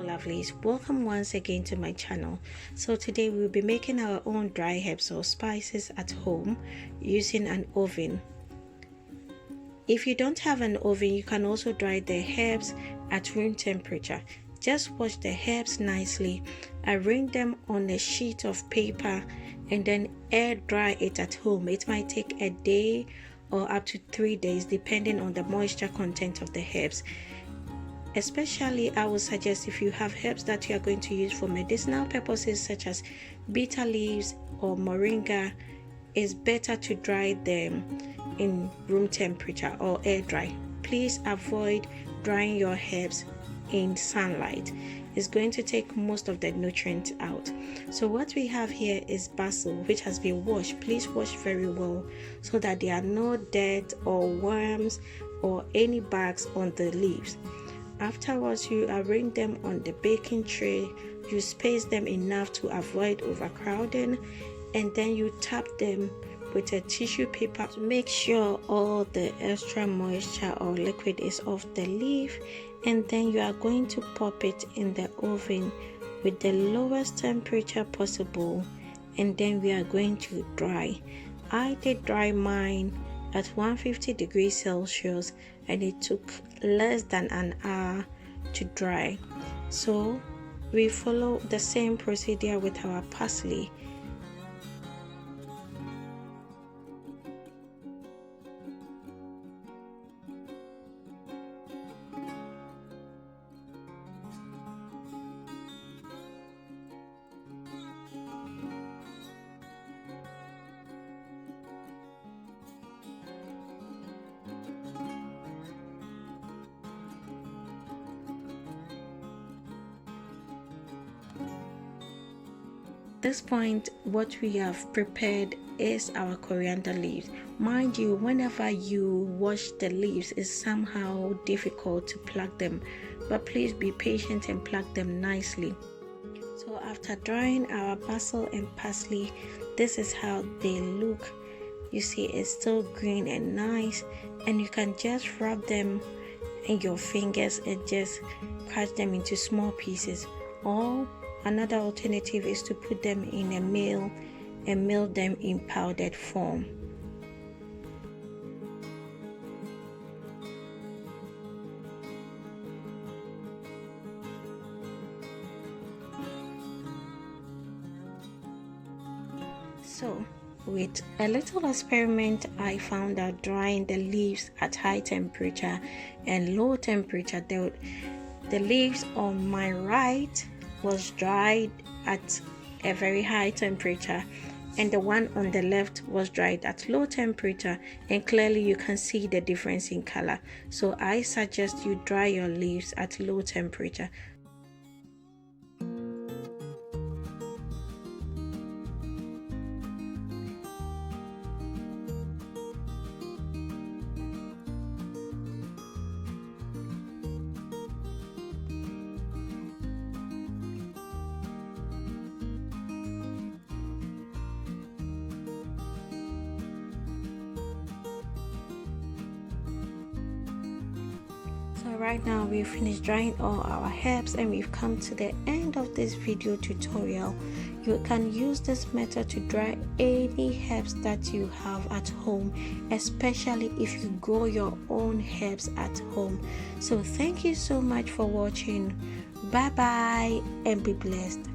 lovelies, welcome once again to my channel. So today we'll be making our own dry herbs or spices at home using an oven. If you don't have an oven, you can also dry the herbs at room temperature. Just wash the herbs nicely, arrange them on a sheet of paper, and then air dry it at home. It might take a day or up to 3 days depending on the moisture content of the herbs. Especially, I would suggest if you have herbs that you are going to use for medicinal purposes such as bitter leaves or moringa, it's better to dry them in room temperature or air dry. Please avoid drying your herbs in sunlight. It's going to take most of the nutrients out. So what we have here is basil, which has been washed. Please wash very well so that there are no dirt or worms or any bugs on the leaves. Afterwards, you arrange them on the baking tray. You space them enough to avoid overcrowding, and then you tap them with a tissue paper to make sure all the extra moisture or liquid is off the leaf, and then you are going to pop it in the oven with the lowest temperature possible, and then we are going to dry. I did dry mine at 150 degrees Celsius and it took less than an hour to dry. So we follow the same procedure with our parsley. At this point, what we have prepared is our coriander leaves. Mind you, whenever you wash the leaves, it's somehow difficult to pluck them, but please be patient and pluck them nicely. So after drying our basil and parsley, this is how they look. You see, it's still green and nice, and you can just rub them in your fingers and just cut them into small pieces. Or another alternative is to put them in a mill and mill them in powdered form. So, with a little experiment, I found out drying the leaves at high temperature and low temperature. The leaves on my right was dried at a very high temperature, and the one on the left was dried at low temperature, and clearly you can see the difference in color. So I suggest you dry your leaves at low temperature. So right now we've finished drying all our herbs and we've come to the end of this video tutorial. You can use this method to dry any herbs that you have at home, especially if you grow your own herbs at home. So thank you so much for watching. Bye bye and be blessed.